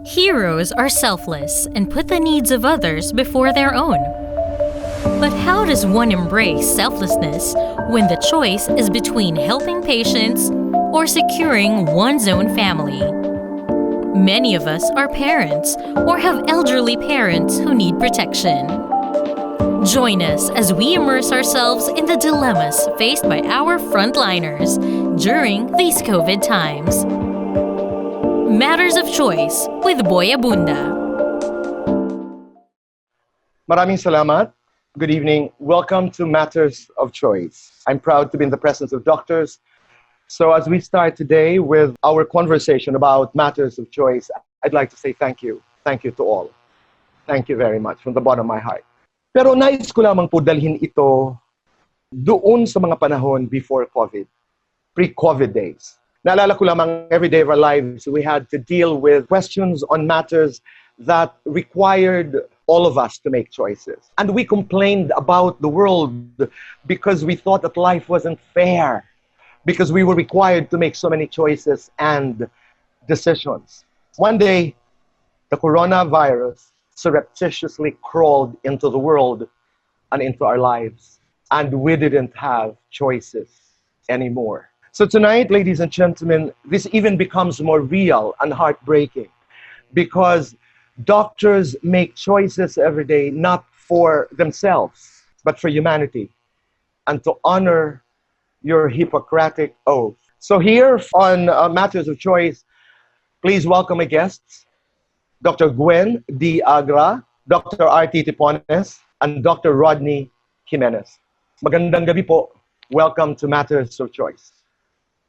Heroes are selfless and put the needs of others before their own. But how does one embrace selflessness when the choice is between helping patients or securing one's own family? Many of us are parents or have elderly parents who need protection. Join us as we immerse ourselves in the dilemmas faced by our frontliners during these COVID times. Matters of Choice with Boy Abunda. Maraming salamat. Good evening. Welcome to Matters of Choice. I'm proud to be in the presence of doctors. So as we start today with our conversation about Matters of Choice, I'd like to say thank you. Thank you to all. Thank you very much from the bottom of my heart. Pero nais ko lamang po dalhin ito doon sa mga panahon before COVID, pre-COVID days. Naalala ko lamang every day of our lives, we had to deal with questions on matters that required all of us to make choices. And we complained about the world because we thought that life wasn't fair, because we were required to make so many choices and decisions. One day, the coronavirus surreptitiously crawled into the world and into our lives, and we didn't have choices anymore. So tonight, ladies and gentlemen, this even becomes more real and heartbreaking because doctors make choices every day, not for themselves, but for humanity, and to honor your Hippocratic oath. So here on Matters of Choice, please welcome my guests, Dr. Gwen D. Agra, Dr. R.T. Tipones, and Dr. Rodney Jimenez. Magandang gabi po. Welcome to Matters of Choice.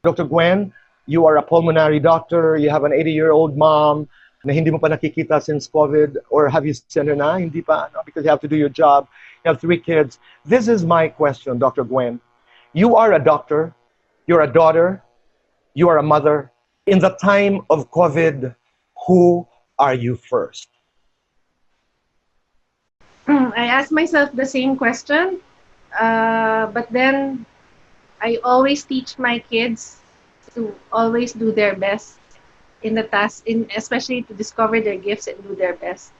Dr. Gwen, you are a pulmonary doctor. You have an 80-year-old mom na hindi mo pa nakikita since COVID, or have you seen her na? Hindi pa, no? Because you have to do your job. You have 3 kids. This is my question, Dr. Gwen. You are a doctor. You're a daughter. You are a mother. In the time of COVID, who are you first? I ask myself the same question, but then I always teach my kids to always do their best in the task, especially to discover their gifts and do their best.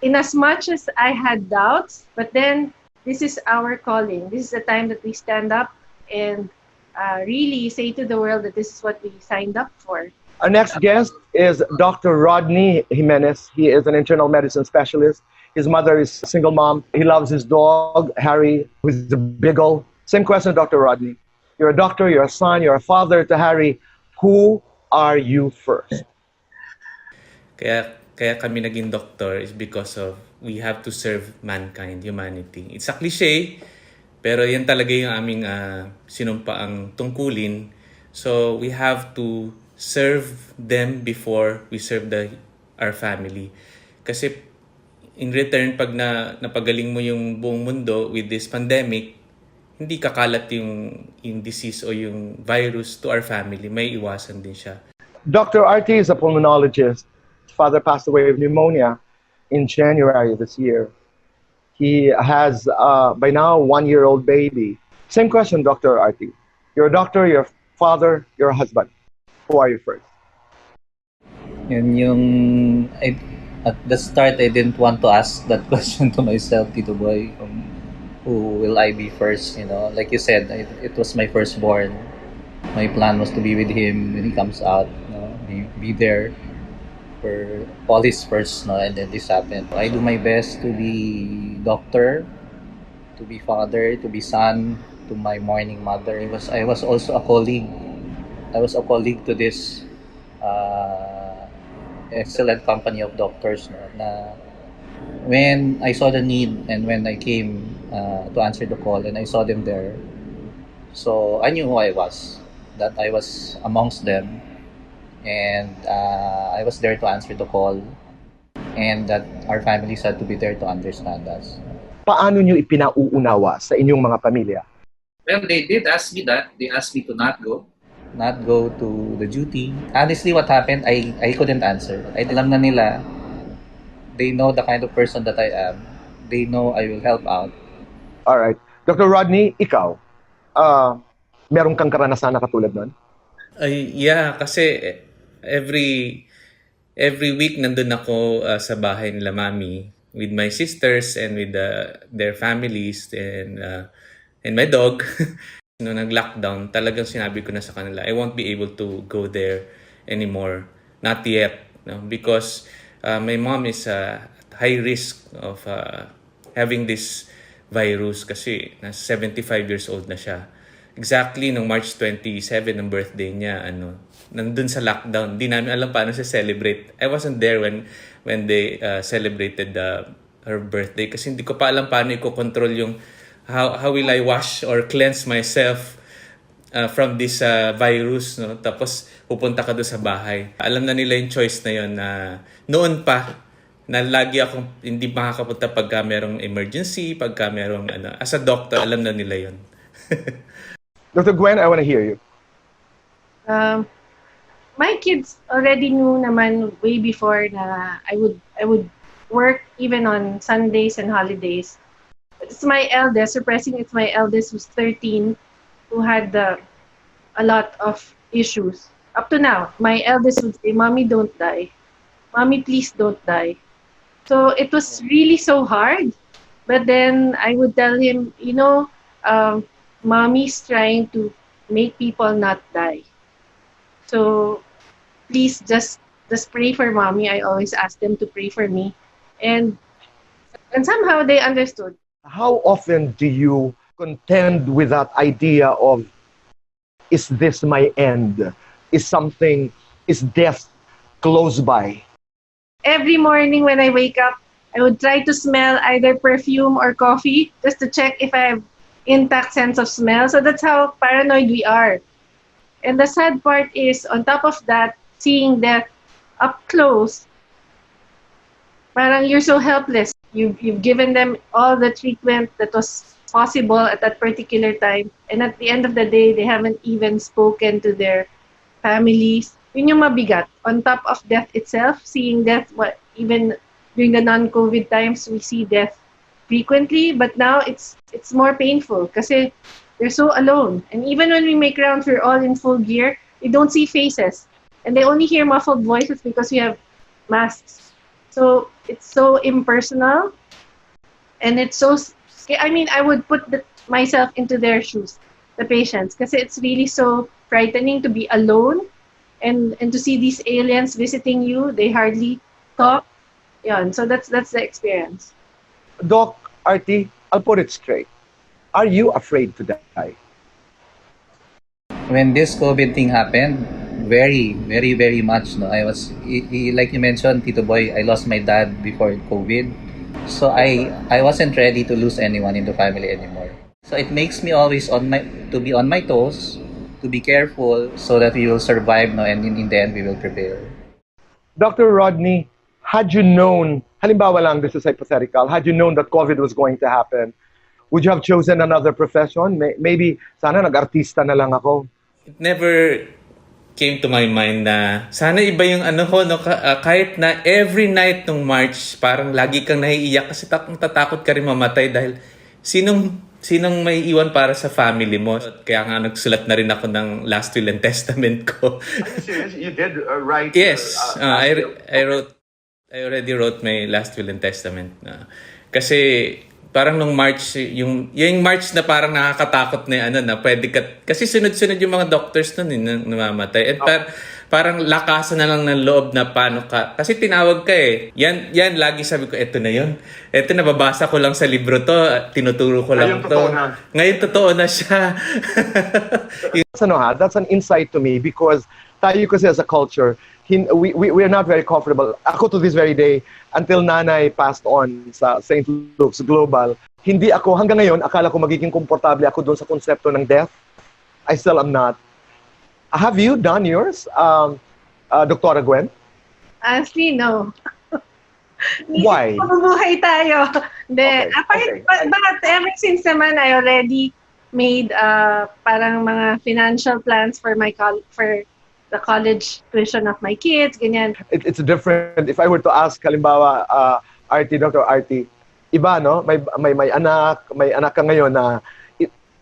In as much as I had doubts, but then this is our calling. This is the time that we stand up and really say to the world that this is what we signed up for. Our next guest is Dr. Rodney Jimenez. He is an internal medicine specialist. His mother is a single mom. He loves his dog, Harry, who's a beagle. Same question, Dr. Rodney. You're a doctor, you're a son, you're a father to Harry. Who are you first? Kaya kami naging doctor is because of we have to serve mankind, humanity. It's a cliche, pero yan talaga yung aming sinumpaang tungkulin. So we have to serve them before we serve our family. Kasi in return, pag napagaling mo yung buong mundo with this pandemic, hindi kakalat yung disease o yung virus to our family. May iwasan din siya. Dr. RT is a pulmonologist. His father passed away of pneumonia in January this year. He has, by now, 1-year-old baby. Same question, Dr. RT. You're a doctor, you're a father, you're a husband. Who are you first? At the start, I didn't want to ask that question to myself, Tito Boy. Who will I be first? You know, like you said, it was my firstborn. My plan was to be with him when he comes out. You know, be there for all his first. No, and then this happened. I do my best to be doctor, to be father, to be son, to my mourning mother. I was also a colleague. I was a colleague to this excellent company of doctors. No, na when I saw the need and when I came to answer the call and I saw them there, so I knew who I was, that I was amongst them, and I was there to answer the call, and that our families had to be there to understand us. Paano nyo ipinauunawa sa inyong mga pamilya? Well, they did ask me that. They asked me to not go. Not go to the duty. Honestly, what happened, I couldn't answer. I alam na nila. They know the kind of person that I am. They know I will help out. All right. Dr. Rodney, ikaw, meron kang karanasan na katulad nun? Yeah, kasi every every week nandun ako sa bahay nila mami with my sisters and with their families and my dog. No, nag-lockdown, talagang sinabi ko na sa kanila, I won't be able to go there anymore. Not yet. No? Because my mom is at high risk of having this virus kasi nasa 75 years old na siya. Exactly nung March 27 ng birthday niya, nandun sa lockdown. Di namin alam paano siya celebrate. I wasn't there when they celebrated her birthday kasi hindi ko pa alam paano i-control yung how will I wash or cleanse myself from this virus, no? Tapos pupunta ka doon sa bahay. Alam na nila yung choice na yun na noon pa na lagi akong hindi makakapunta pagka merong emergency, pagka merong as a doctor, alam na nila yun. Dr. Gwen, I want to hear you. My kids already knew naman way before na I would work even on Sundays and holidays. It's my eldest, surprisingly, it's my eldest who's 13 who had a lot of issues. Up to now, my eldest would say, "Mommy, don't die. Mommy, please don't die." So it was really so hard. But then I would tell him, Mommy's trying to make people not die. So please just pray for Mommy. I always ask them to pray for me. And somehow they understood. How often do you contend with that idea of, is this my end? Is death close by? Every morning when I wake up, I would try to smell either perfume or coffee just to check if I have intact sense of smell. So that's how paranoid we are. And the sad part is, on top of that, seeing death up close, parang you're so helpless. You've given them all the treatment that was possible at that particular time. And at the end of the day, they haven't even spoken to their families. Yun yung mabigat. On top of death itself, seeing death, even during the non-COVID times, we see death frequently, but now it's more painful kasi they're so alone. And even when we make rounds, we're all in full gear, we don't see faces. And they only hear muffled voices because we have masks. So it's so impersonal. And it's so, I would put myself into their shoes, the patients, kasi it's really so frightening to be alone. And to see these aliens visiting you, they hardly talk. Yun. So that's the experience. Doc Artie, I'll put it straight. Are you afraid to die? When this COVID thing happened, very, very, very much. No, I was like you mentioned, Tito Boy. I lost my dad before COVID, so I wasn't ready to lose anyone in the family anymore. So it makes me always to be on my toes, to be careful, so that we will survive. No, and in the end, we will prevail. Dr. Rodney, had you known, halimbawa lang, this is hypothetical, had you known that COVID was going to happen, would you have chosen another profession? Maybe, sana nag-artista na lang ako. It never came to my mind na sana iba yung kahit na every night nung March, parang lagi kang naiiyak kasi tatakot ka rin mamatay dahil sinong may iwan para sa family mo. Kaya nga nagsulat na rin ako ng last will and testament ko. Are you serious? You did write? Yes, I already wrote my last will and testament. Kasi parang nung March, yung March na parang nakakatakot na na pwede ka, kasi sunod-sunod yung mga doctors nun namamatay. At parang lakasan na lang ng loob na paano ka, kasi tinawag ka eh. Yan lagi sabi ko, eto na yun. Eto, nababasa ko lang sa libro to, tinuturo ko lang to. Ngayon totoo na siya. That's an insight to me because tayo kasi as a culture, we're not very comfortable. Ako to this very day, until nanay passed on sa St. Luke's Global, hindi ako, hanggang ngayon, akala ko magiging komportable ako doon sa konsepto ng death. I still am not. Have you done yours, Dr. Gwen? Honestly, no. Why? Mabubuhay tayo. Okay. But ever since naman, I already made parang mga financial plans for the college tuition of my kids, ganyan. It's different. If I were to ask, halimbawa, Dr. Artie, iba, no? May anak ka ngayon na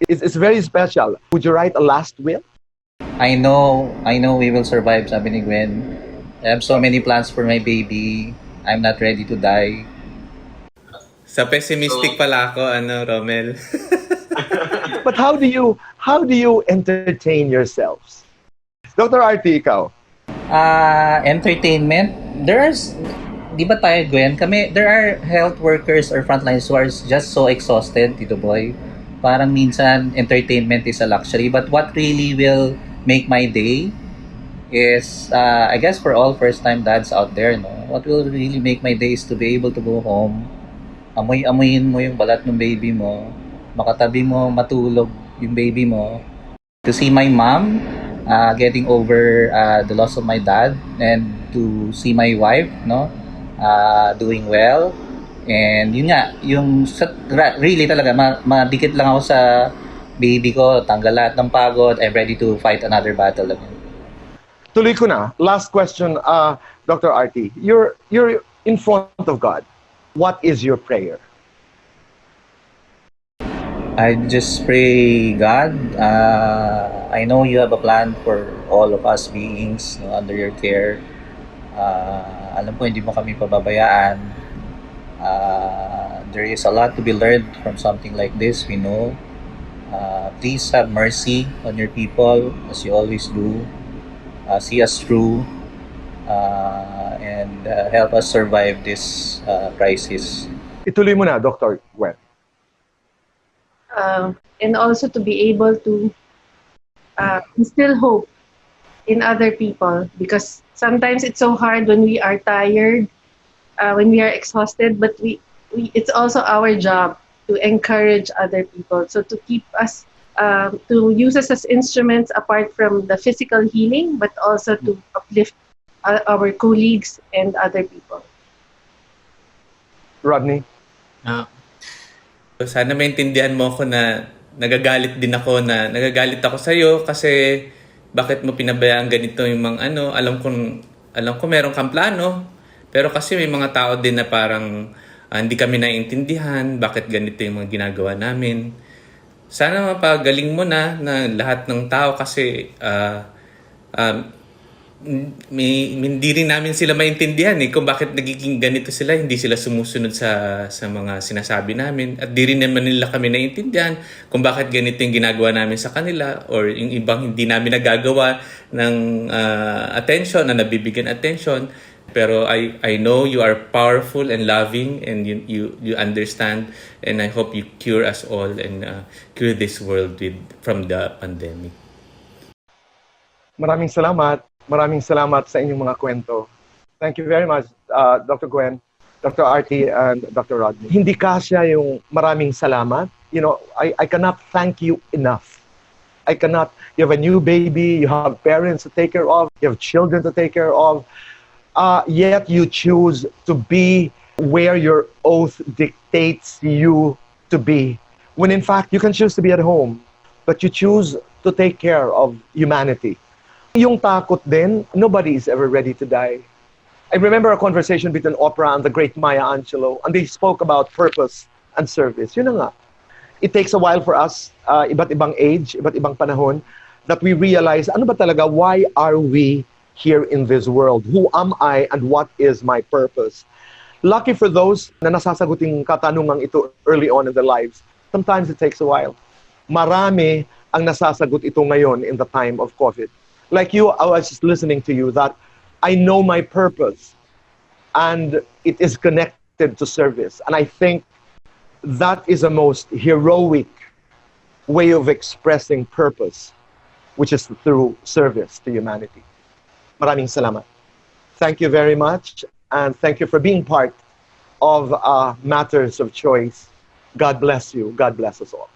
it's very special. Would you write a last will? I know we will survive, sabi ni Gwen. I have so many plans for my baby. I'm not ready to die. Sa pessimistic pala ako, Romel. But how do you entertain yourselves? Dr. RT, ikaw. Entertainment. Di ba tayo, Gwen? There are health workers or frontliners who are just so exhausted, Tito Boy. Parang minsan, entertainment is a luxury. But what really will make my day is, I guess for all first-time dads out there, no? What will really make my day is to be able to go home, amoy-amoyin mo yung balat ng baby mo, makatabi mo, matulog yung baby mo, to see my mom getting over the loss of my dad, and to see my wife, no, doing well. And yun nga, really talaga, madikit lang ako sa baby ko, tanggal lahat ng pagod, I'm ready to fight another battle again. Tuloy ko na. Last question, Dr. RT. You're in front of God. What is your prayer? I just pray, God, I know you have a plan for all of us beings, no, under your care. Alam ko hindi mo kami pababayaan. There is a lot to be learned from something like this, we know. Please have mercy on your people, as you always do. See us through, and help us survive this crisis. Ituloy mo na, Dr. Gwen. And also to be able to instill hope in other people, because sometimes it's so hard when we are tired, when we are exhausted, but it's also our job to encourage other people. So to keep us, to use us as instruments apart from the physical healing, but also to uplift our colleagues and other people. Rodney? Sana maintindihan mo ako na nagagalit ako sa iyo kasi bakit mo pinabayaan ganito yung mga alam ko meron kang plano, pero kasi may mga tao din na parang hindi kami naiintindihan bakit ganito yung mga ginagawa namin. Sana mapagaling mo na lahat ng tao kasi hindi rin namin sila maintindihan kung bakit nagiging ganito sila, hindi sila sumusunod sa mga sinasabi namin, at di rin naman nila kami naiintindihan kung bakit ganito yung ginagawa namin sa kanila, or yung ibang hindi namin nagagawa ng attention, na nabibigyan attention. Pero I know you are powerful and loving, and you understand, and I hope you cure us all and cure this world from the pandemic. Maraming salamat sa inyong mga kwento. Thank you very much, Dr. Gwen, Dr. RT, and Dr. Rodney. Hindi kasya yung maraming salamat. I cannot thank you enough. You have a new baby, you have parents to take care of, you have children to take care of, yet you choose to be where your oath dictates you to be. When in fact, you can choose to be at home, but you choose to take care of humanity. Yung takot din, nobody is ever ready to die. I remember a conversation between Oprah and the great Maya Angelou, and they spoke about purpose and service. Yun na nga. It takes a while for us, iba't ibang age, iba't ibang panahon, that we realize, ano ba talaga, why are we here in this world? Who am I and what is my purpose? Lucky for those na nasasaguting katanungang ito early on in their lives. Sometimes it takes a while. Marami ang nasasagot ito ngayon in the time of COVID. Like you, I was just listening to you that I know my purpose and it is connected to service. And I think that is a most heroic way of expressing purpose, which is through service to humanity. Maraming salamat. Thank you very much, and thank you for being part of Matters of Choice. God bless you. God bless us all.